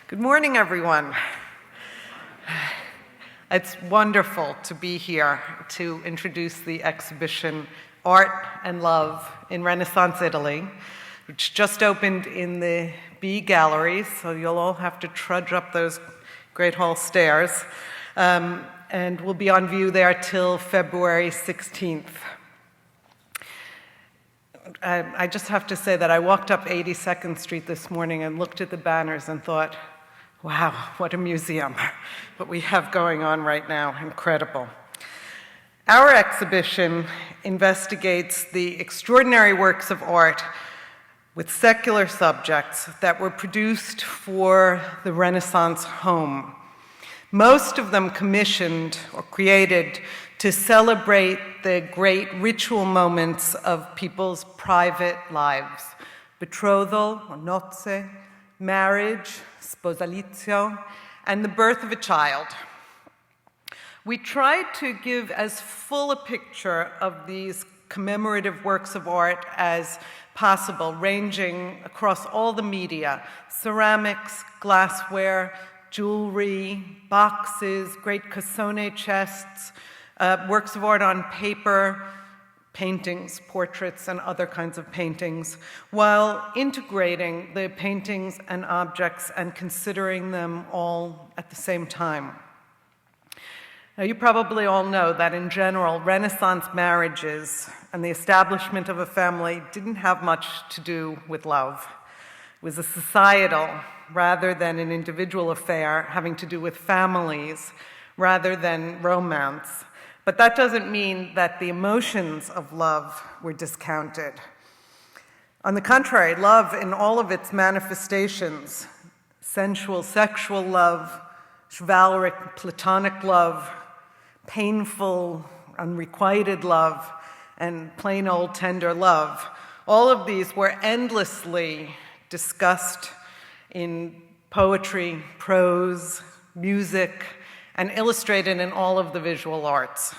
Good morning, everyone. It's wonderful to be here to introduce the exhibition Art and Love in Renaissance Italy, which just opened in the B Gallery, so you'll all have to trudge up those Great Hall stairs, and will be on view there till February 16th. I just have to say that I walked up 82nd Street this morning and looked at the banners and thought, wow, what a museum. What we have going on right now, incredible. Our exhibition investigates the extraordinary works of art with secular subjects that were produced for the Renaissance home. Most of them commissioned or created to celebrate the great ritual moments of people's private lives. Betrothal, or nozze, marriage, sposalizio, and the birth of a child. We tried to give as full a picture of these commemorative works of art as possible, ranging across all the media: ceramics, glassware, jewelry, boxes, great cassone chests, works of art on paper, paintings, portraits, and other kinds of paintings, while integrating the paintings and objects and considering them all at the same time. Now, you probably all know that in general, Renaissance marriages and the establishment of a family didn't have much to do with love. It was a societal rather than an individual affair, having to do with families rather than romance. But that doesn't mean that the emotions of love were discounted. On the contrary, love in all of its manifestations, sensual, sexual love, chivalric, platonic love, painful, unrequited love, and plain old tender love, all of these were endlessly discussed in poetry, prose, music, and illustrated in all of the visual arts.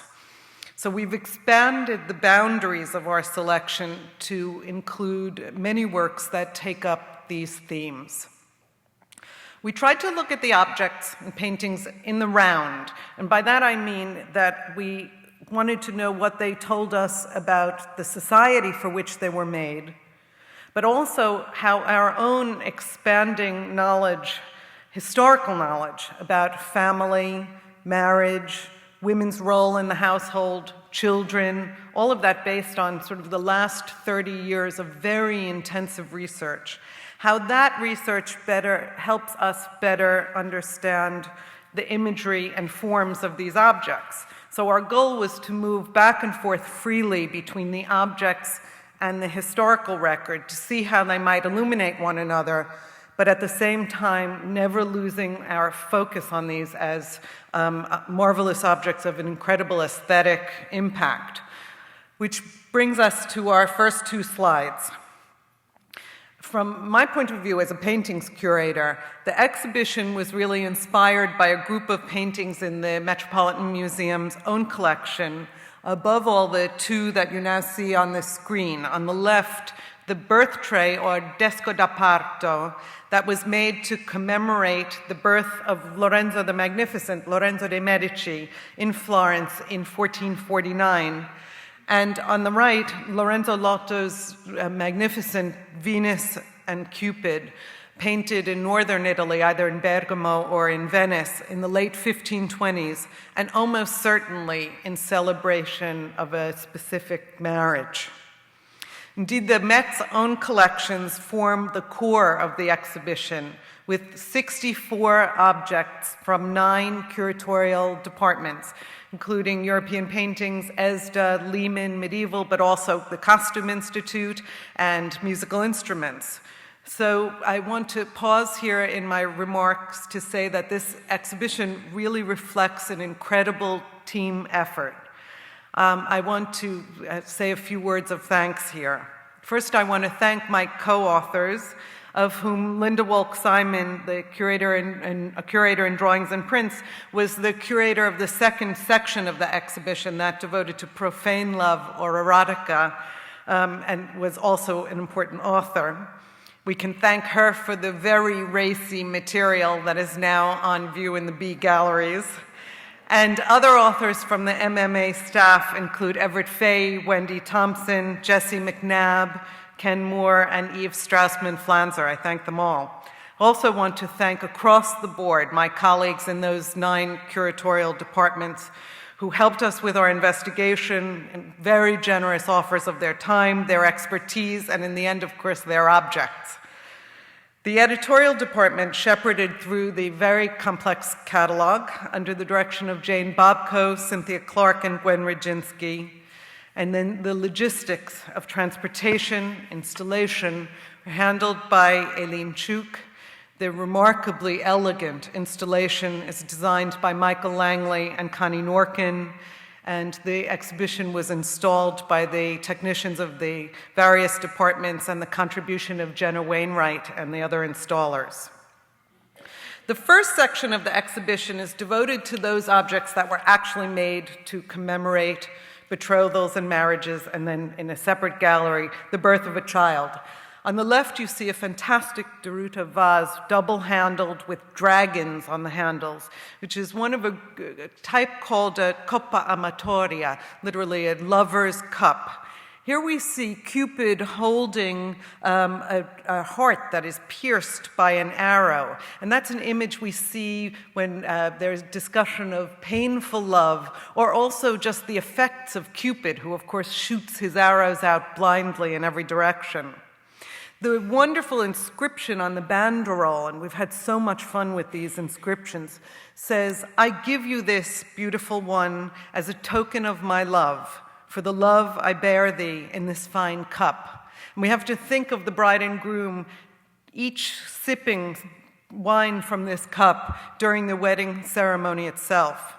So we've expanded the boundaries of our selection to include many works that take up these themes. We tried to look at the objects and paintings in the round, and by that I mean that we wanted to know what they told us about the society for which they were made, but also how our own expanding knowledge, historical knowledge about family, marriage, women's role in the household, children, all of that based on sort of the last 30 years of very intensive research, how that research better helps us better understand the imagery and forms of these objects. So our goal was to move back and forth freely between the objects and the historical record to see how they might illuminate one another, but at the same time, never losing our focus on these as marvelous objects of an incredible aesthetic impact. Which brings us to our first two slides. From my point of view as a paintings curator, the exhibition was really inspired by a group of paintings in the Metropolitan Museum's own collection, above all the two that you now see on the screen. On the left, the birth tray, or desco da parto, that was made to commemorate the birth of Lorenzo the Magnificent, Lorenzo de' Medici, in Florence in 1449. And on the right, Lorenzo Lotto's magnificent Venus and Cupid, painted in northern Italy, either in Bergamo or in Venice, in the late 1520s, and almost certainly in celebration of a specific marriage. Indeed, the Met's own collections form the core of the exhibition, with 64 objects from 9 curatorial departments, including European paintings, ESDA, Lehman, medieval, but also the Costume Institute and musical instruments. So I want to pause here in my remarks to say that this exhibition really reflects an incredible team effort. I want to say a few words of thanks here. First, I want to thank my co-authors, of whom Linda Wolk-Simon, the curator and a curator in drawings and prints, was the curator of the second section of the exhibition, that devoted to profane love or erotica, and was also an important author. We can thank her for the very racy material that is now on view in the B galleries. And other authors from the MMA staff include Everett Fay, Wendy Thompson, Jessie McNabb, Ken Moore, and Eve Strassman-Flanzer. I thank them all. I also want to thank across the board my colleagues in those 9 curatorial departments who helped us with our investigation, and very generous offers of their time, their expertise, and in the end, of course, their objects. The editorial department shepherded through the very complex catalog under the direction of Jane Bobko, Cynthia Clark, and Gwen Rodzinski. And then the logistics of transportation, installation, were handled by Aileen Chuk. The remarkably elegant installation is designed by Michael Langley and Connie Norkin, and the exhibition was installed by the technicians of the various departments and the contribution of Jenna Wainwright and the other installers. The first section of the exhibition is devoted to those objects that were actually made to commemorate betrothals and marriages, and then in a separate gallery, the birth of a child. On the left, you see a fantastic Deruta vase, double-handled with dragons on the handles, which is one of a type called a coppa amatoria, literally a lover's cup. Here we see Cupid holding a heart that is pierced by an arrow. And that's an image we see when there's discussion of painful love, or also just the effects of Cupid, who of course shoots his arrows out blindly in every direction. The wonderful inscription on the banderole, and we've had so much fun with these inscriptions, says, "I give you this, beautiful one, as a token of my love, for the love I bear thee in this fine cup." And we have to think of the bride and groom each sipping wine from this cup during the wedding ceremony itself.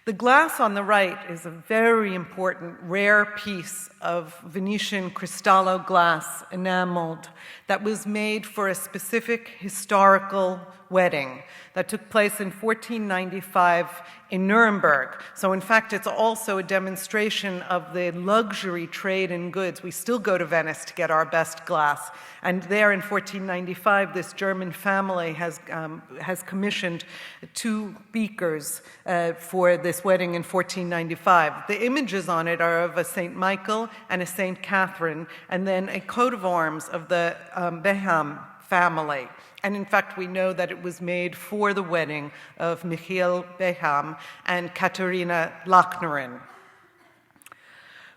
The glass on the right is a very important, rare piece of Venetian Cristallo glass, enameled, that was made for a specific historical wedding that took place in 1495 in Nuremberg. So in fact, it's also a demonstration of the luxury trade in goods. We still go to Venice to get our best glass. And there in 1495, this German family has commissioned 2 beakers for this wedding in 1495. The images on it are of a St. Michael and a St. Catherine, and then a coat of arms of the Beham family. And in fact, we know that it was made for the wedding of Michiel Beham and Katerina Lachnerin.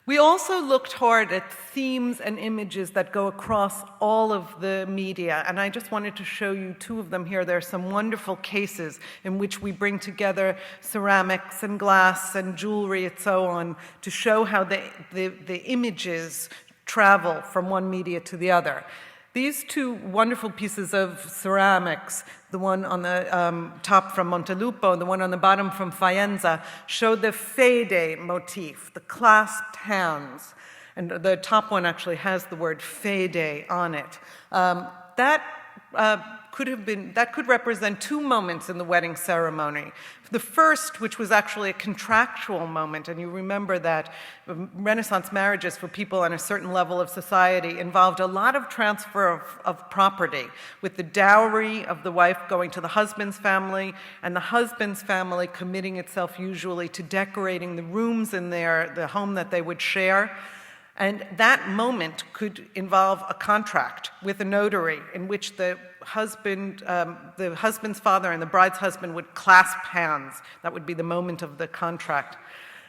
We also looked hard at themes and images that go across all of the media, and I just wanted to show you 2 of them here. There are some wonderful cases in which we bring together ceramics and glass and jewelry and so on to show how the images travel from one media to the other. These 2 wonderful pieces of ceramics, the one on the top from Montelupo and the one on the bottom from Faenza, show the fede motif, the clasped hands. And the top one actually has the word fede on it. That could represent 2 moments in the wedding ceremony. The first, which was actually a contractual moment, and you remember that Renaissance marriages for people on a certain level of society involved a lot of transfer of property, with the dowry of the wife going to the husband's family, and the husband's family committing itself usually to decorating the rooms in the home that they would share. And that moment could involve a contract with a notary in which the husband's father and the bride's husband would clasp hands. That would be the moment of the contract.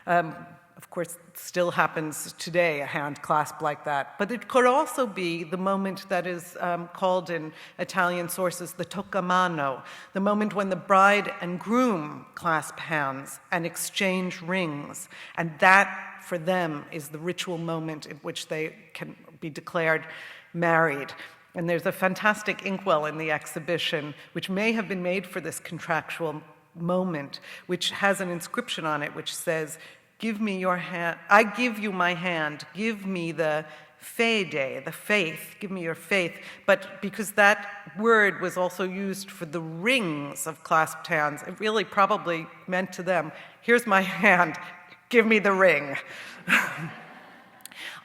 Of course, it still happens today, a hand clasp like that. But it could also be the moment that is called in Italian sources the toccamano, the moment when the bride and groom clasp hands and exchange rings. And that, for them, is the ritual moment in which they can be declared married. And there's a fantastic inkwell in the exhibition, which may have been made for this contractual moment, which has an inscription on it which says, "Give me your hand, I give you my hand, give me the fede, the faith, give me your faith." But because that word was also used for the rings of clasped hands, it really probably meant to them, "Here's my hand, give me the ring."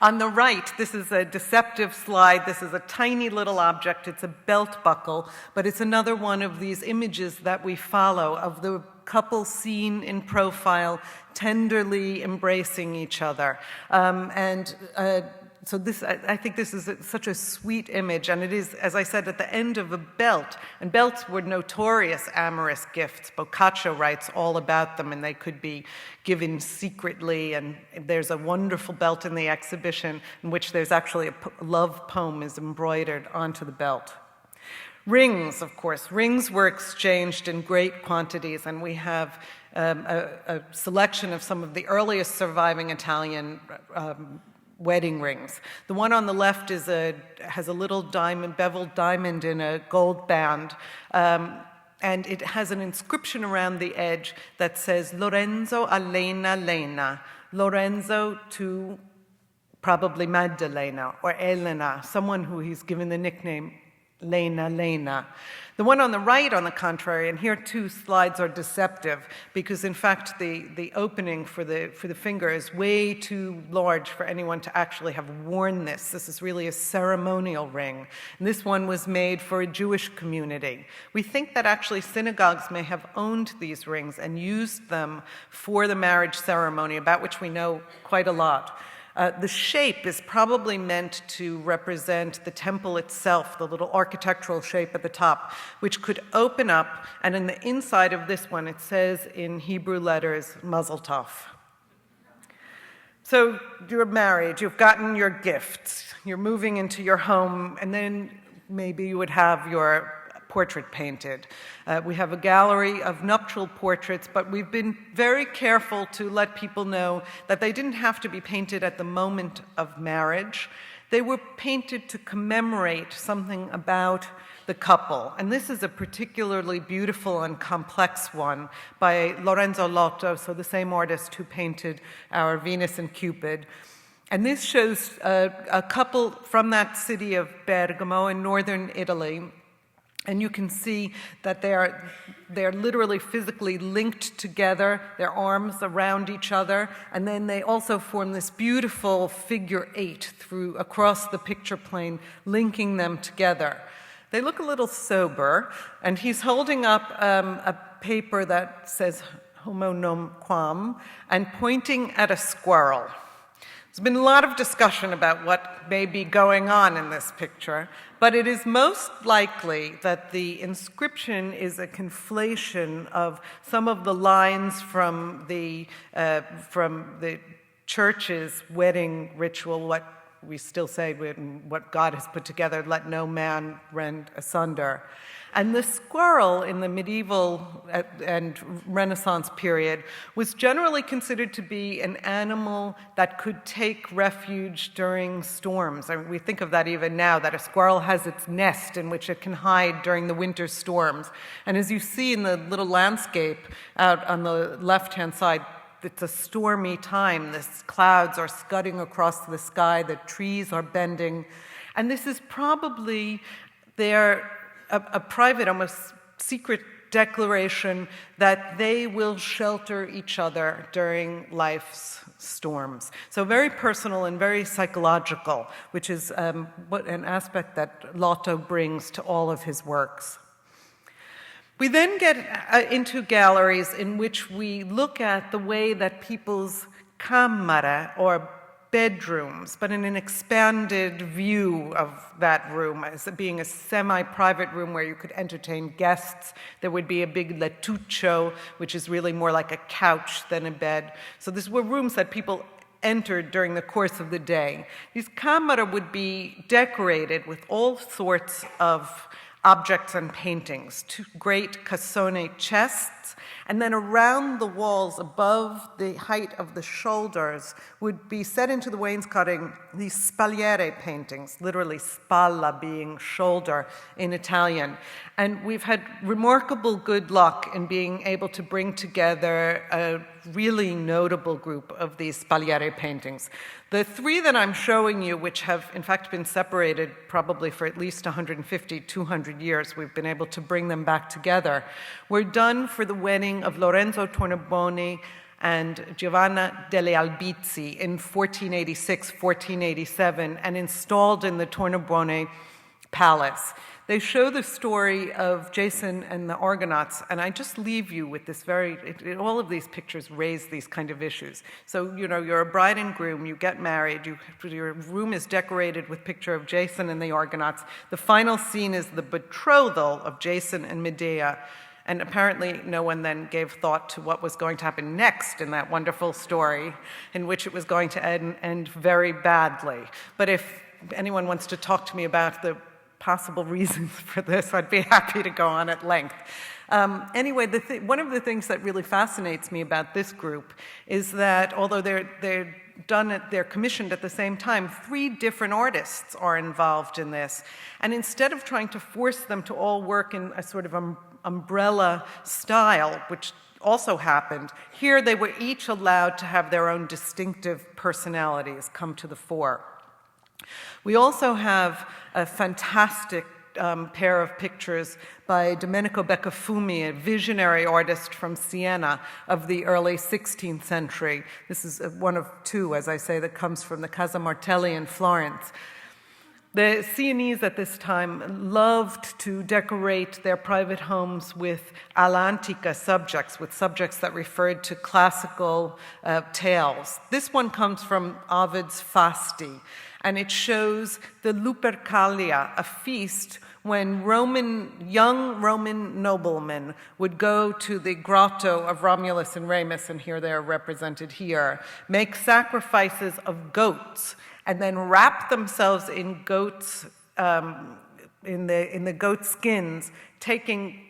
On the right, this is a deceptive slide. This is a tiny little object. It's a belt buckle, but it's another one of these images that we follow of the couple seen in profile, tenderly embracing each other. So I think this is such a sweet image, and it is, as I said, at the end of a belt. And belts were notorious amorous gifts. Boccaccio writes all about them, and they could be given secretly. And there's a wonderful belt in the exhibition in which there's actually a love poem is embroidered onto the belt. Rings, of course. Rings were exchanged in great quantities, and we have a selection of some of the earliest surviving Italian wedding rings. The one on the left has a little diamond, beveled diamond in a gold band, and it has an inscription around the edge that says Lorenzo a Lena Lena. Lorenzo to probably Maddalena or Elena, someone who he's given the nickname Lena Lena. The one on the right, on the contrary, and here two slides are deceptive because in fact the opening for the finger is way too large for anyone to actually have worn this. This is really a ceremonial ring. And this one was made for a Jewish community. We think that actually synagogues may have owned these rings and used them for the marriage ceremony, about which we know quite a lot. The shape is probably meant to represent the temple itself, the little architectural shape at the top, which could open up, and in the inside of this one it says in Hebrew letters, Mazel Tov. So you're married, you've gotten your gifts, you're moving into your home, and then maybe you would have your portrait painted. We have a gallery of nuptial portraits, but we've been very careful to let people know that they didn't have to be painted at the moment of marriage. They were painted to commemorate something about the couple. And this is a particularly beautiful and complex one by Lorenzo Lotto, so the same artist who painted our Venus and Cupid. And this shows a couple from that city of Bergamo in northern Italy. And you can see that they're literally physically linked together, their arms around each other, and then they also form this beautiful figure 8 across the picture plane, linking them together. They look a little sober, and he's holding up a paper that says homo non quam and pointing at a squirrel. There's been a lot of discussion about what may be going on in this picture, but it is most likely that the inscription is a conflation of some of the lines from the church's wedding ritual, what we still say, what God has put together, let no man rend asunder. And the squirrel in the medieval and Renaissance period was generally considered to be an animal that could take refuge during storms. I mean, we think of that even now, that a squirrel has its nest in which it can hide during the winter storms. And as you see in the little landscape out on the left-hand side, it's a stormy time. The clouds are scudding across the sky, the trees are bending. And this is probably a private, almost secret declaration that they will shelter each other during life's storms. So very personal and very psychological, which is what an aspect that Lotto brings to all of his works. We then get into galleries in which we look at the way that people's camera, or bedrooms, but in an expanded view of that room as being a semi-private room where you could entertain guests. There would be a big lettuccio, which is really more like a couch than a bed. So these were rooms that people entered during the course of the day. These camera would be decorated with all sorts of objects and paintings, 2 great cassone chests, and then around the walls, above the height of the shoulders, would be set into the wainscoting these spalliere paintings, literally spalla being shoulder in Italian. And we've had remarkable good luck in being able to bring together a really notable group of these spalliere paintings. The 3 that I'm showing you, which have in fact been separated probably for at least 150, 200 years, we've been able to bring them back together, were done for the wedding of Lorenzo Tornabuoni and Giovanna delle Albizzi in 1486, 1487, and installed in the Tornabuoni Palace. They show the story of Jason and the Argonauts, and I just leave you with this all of these pictures raise these kind of issues. So, you're a bride and groom, you get married, your room is decorated with picture of Jason and the Argonauts. The final scene is the betrothal of Jason and Medea, and apparently no one then gave thought to what was going to happen next in that wonderful story, in which it was going to end very badly. But if anyone wants to talk to me about the possible reasons for this, I'd be happy to go on at length. Anyway, one of the things that really fascinates me about this group is that although they're commissioned at the same time, 3 different artists are involved in this. And instead of trying to force them to all work in a sort of umbrella style, which also happened, here they were each allowed to have their own distinctive personalities come to the fore. We also have a fantastic pair of pictures by Domenico Beccafumi, a visionary artist from Siena of the early 16th century. This is one of 2, as I say, that comes from the Casa Martelli in Florence. The Sienese at this time loved to decorate their private homes with all'antica subjects, with subjects that referred to classical tales. This one comes from Ovid's Fasti, and it shows the Lupercalia, a feast when young Roman noblemen would go to the grotto of Romulus and Remus, and here they are represented here, make sacrifices of goats, and then wrap themselves in goats, in the goat skins, taking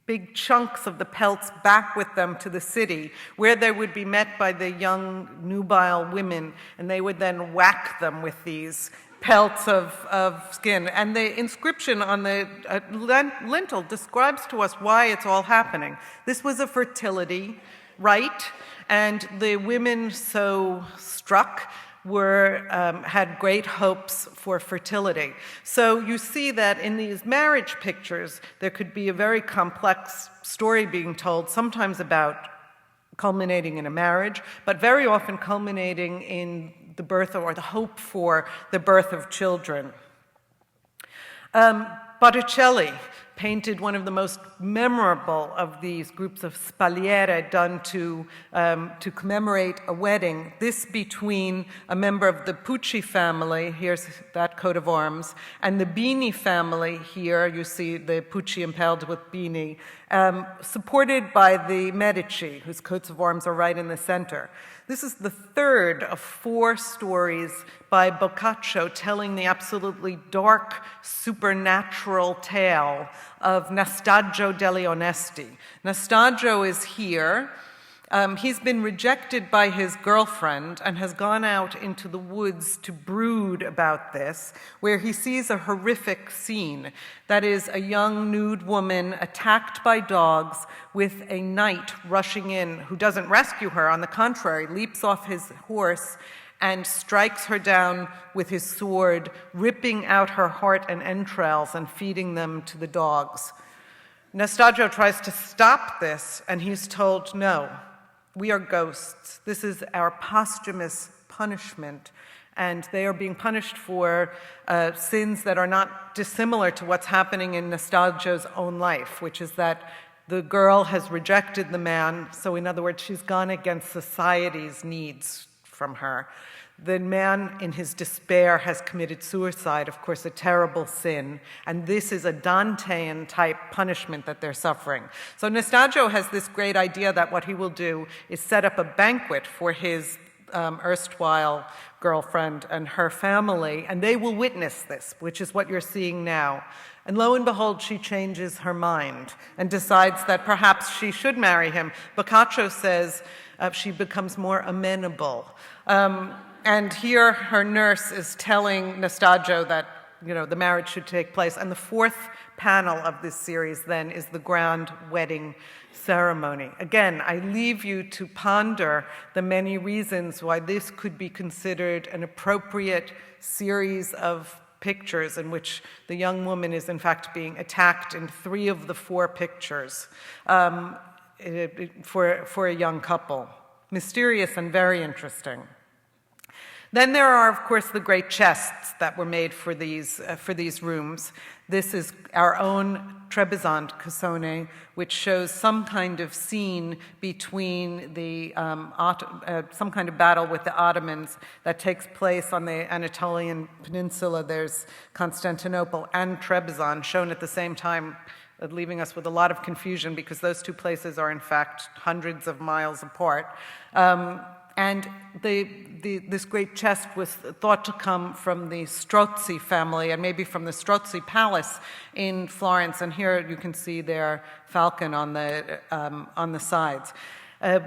big chunks of the pelts back with them to the city, where they would be met by the young nubile women, and they would then whack them with these pelts of skin. And the inscription on the lintel describes to us why it's all happening. This was a fertility rite, and the women so struck had great hopes for fertility. So you see that in these marriage pictures, there could be a very complex story being told, sometimes about culminating in a marriage, but very often culminating in the birth or the hope for the birth of children. Botticelli painted one of the most memorable of these groups of spaliere done to commemorate a wedding, this between a member of the Pucci family, here's that coat of arms, and the Bini family, here you see the Pucci impaled with Bini, supported by the Medici, whose coats of arms are right in the center. This is the 3rd of 4 stories by Boccaccio telling the absolutely dark, supernatural tale of Nastaggio degli Onesti. Nastaggio is here. He's been rejected by his girlfriend and has gone out into the woods to brood about this, where he sees a horrific scene. That is, a young nude woman attacked by dogs with a knight rushing in who doesn't rescue her, on the contrary, leaps off his horse and strikes her down with his sword, ripping out her heart and entrails and feeding them to the dogs. Nastaggio tries to stop this, and he's told, no, we are ghosts. This is our posthumous punishment, and they are being punished for sins that are not dissimilar to what's happening in Nastaggio's own life, which is that the girl has rejected the man, so in other words, she's gone against society's needs from her. The man, in his despair, has committed suicide, of course, a terrible sin, and this is a Dantean-type punishment that they're suffering. So Nastaggio has this great idea that what he will do is set up a banquet for his erstwhile girlfriend and her family, and they will witness this, which is what you're seeing now. And lo and behold, she changes her mind and decides that perhaps she should marry him. Boccaccio says she becomes more amenable. And here her nurse is telling Nastaggio that, the marriage should take place. And the 4th panel of this series then is the grand wedding ceremony. Again, I leave you to ponder the many reasons why this could be considered an appropriate series of pictures in which the young woman is in fact being attacked in 3 of the 4 pictures for a young couple. mysterious and very interesting. Then there are, of course, the great chests that were made for these rooms. This is our own Trebizond cassone, which shows some kind of scene between the some kind of battle with the Ottomans that takes place on the Anatolian Peninsula. There's Constantinople and Trebizond shown at the same time, leaving us with a lot of confusion because those two places are in fact hundreds of miles apart. And this great chest was thought to come from the Strozzi family and maybe from the Strozzi Palace in Florence. And here you can see their falcon on the sides.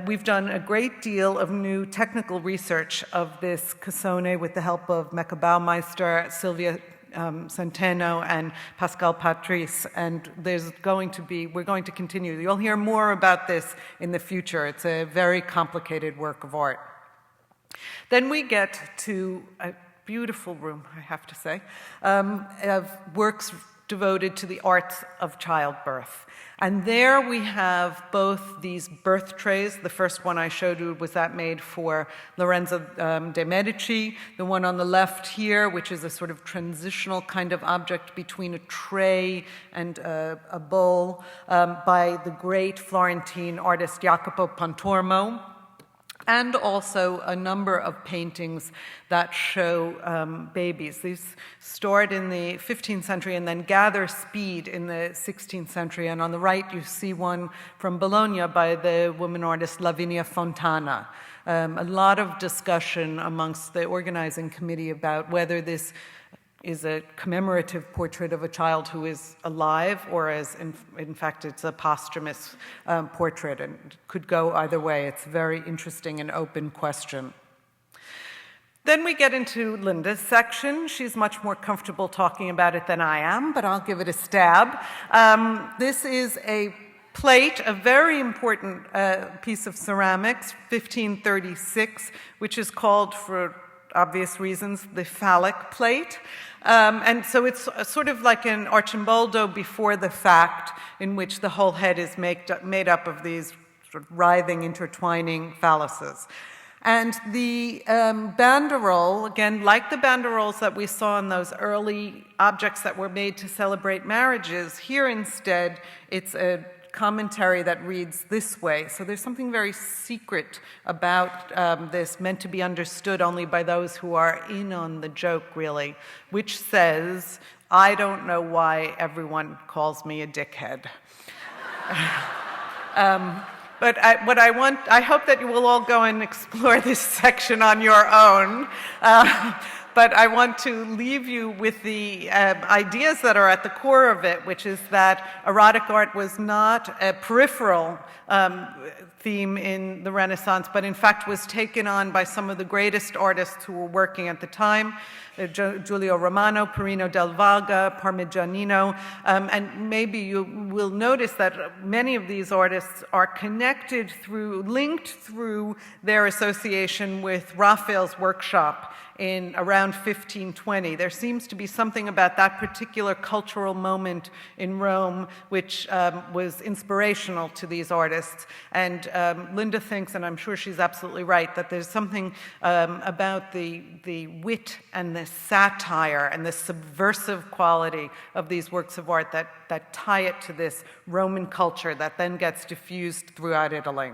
We've done a great deal of new technical research of this cassone with the help of Mecca Baumeister, Silvia Centeno, and Pascal Patrice, and we're going to continue. You'll hear more about this in the future. It's a very complicated work of art. Then we get to a beautiful room, I have to say, of works devoted to the arts of childbirth. And there we have both these birth trays. The first one I showed you was that made for Lorenzo de' Medici. The one on the left here, which is a sort of transitional kind of object between a tray and a bowl, by the great Florentine artist Jacopo Pontormo. And also a number of paintings that show babies. These start in the 15th century and then gather speed in the 16th century. And on the right, you see one from Bologna by the woman artist Lavinia Fontana. A lot of discussion amongst the organizing committee about whether this is a commemorative portrait of a child who is alive, or as in fact it's a posthumous portrait, and it could go either way. It's a very interesting and open question. Then we get into Linda's section. She's much more comfortable talking about it than I am, but I'll give it a stab. This is a plate, a very important piece of ceramics, 1536, which is called, for obvious reasons, the phallic plate. And so it's sort of like an Arcimboldo before the fact, in which the whole head is made up of these sort of writhing, intertwining phalluses. And the banderole, again, like the banderoles that we saw in those early objects that were made to celebrate marriages, here instead it's a commentary that reads this way. So there's something very secret about this, meant to be understood only by those who are in on the joke, really, which says, "I don't know why everyone calls me a dickhead." But I hope that you will all go and explore this section on your own. But I want to leave you with the ideas that are at the core of it, which is that erotic art was not a peripheral theme in the Renaissance, but in fact was taken on by some of the greatest artists who were working at the time, Giulio Romano, Perino del Vaga, Parmigianino, and maybe you will notice that many of these artists are linked through their association with Raphael's workshop in around 1520. There seems to be something about that particular cultural moment in Rome which was inspirational to these artists. And Linda thinks, and I'm sure she's absolutely right, that there's something about the wit and the satire and the subversive quality of these works of art that tie it to this Roman culture that then gets diffused throughout Italy.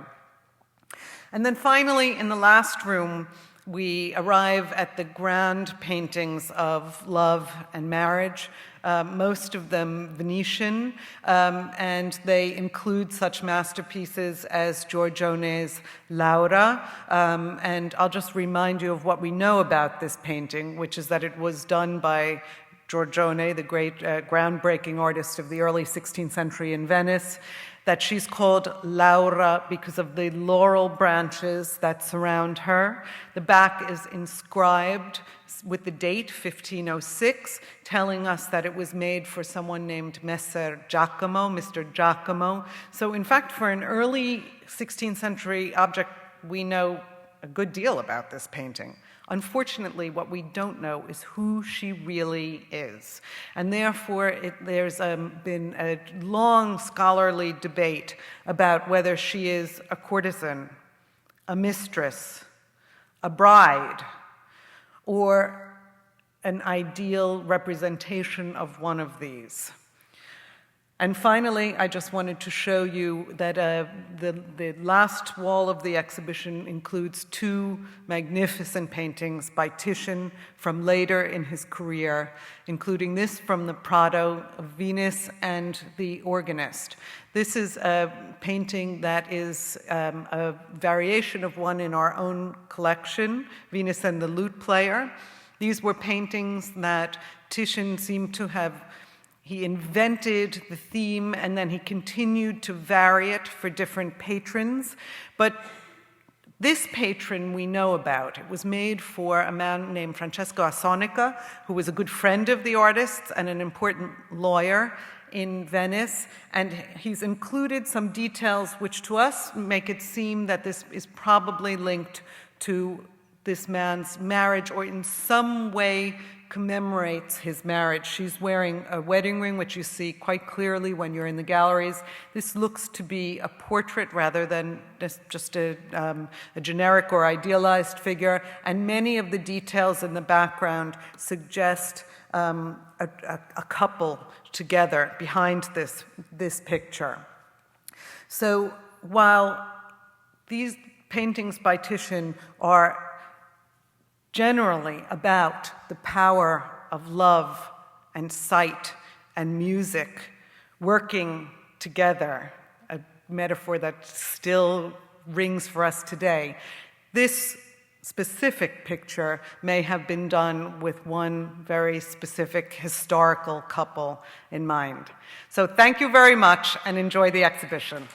And then finally, in the last room, we arrive at the grand paintings of love and marriage, most of them Venetian, and they include such masterpieces as Giorgione's Laura. And I'll just remind you of what we know about this painting, which is that it was done by Giorgione, the great groundbreaking artist of the early 16th century in Venice, that she's called Laura because of the laurel branches that surround her. The back is inscribed with the date 1506, telling us that it was made for someone named Messer Giacomo, Mr. Giacomo. So in fact, for an early 16th century object, we know a good deal about this painting. Unfortunately, what we don't know is who she really is. And therefore, there's been a long scholarly debate about whether she is a courtesan, a mistress, a bride, or an ideal representation of one of these. And finally, I just wanted to show you that the last wall of the exhibition includes two magnificent paintings by Titian from later in his career, including this from the Prado of Venus and The Organist. This is a painting that is a variation of one in our own collection, Venus and the Lute Player. These were paintings that Titian seemed to have. He invented the theme and then he continued to vary it for different patrons. But this patron we know about. It was made for a man named Francesco Assonica, who was a good friend of the artist's and an important lawyer in Venice. And he's included some details which to us make it seem that this is probably linked to this man's marriage or in some way commemorates his marriage. She's wearing a wedding ring, which you see quite clearly when you're in the galleries. This looks to be a portrait rather than just a generic or idealized figure, and many of the details in the background suggest a couple together behind this picture. So while these paintings by Titian are generally about the power of love and sight and music working together, a metaphor that still rings for us today. This specific picture may have been done with one very specific historical couple in mind. So thank you very much and enjoy the exhibition.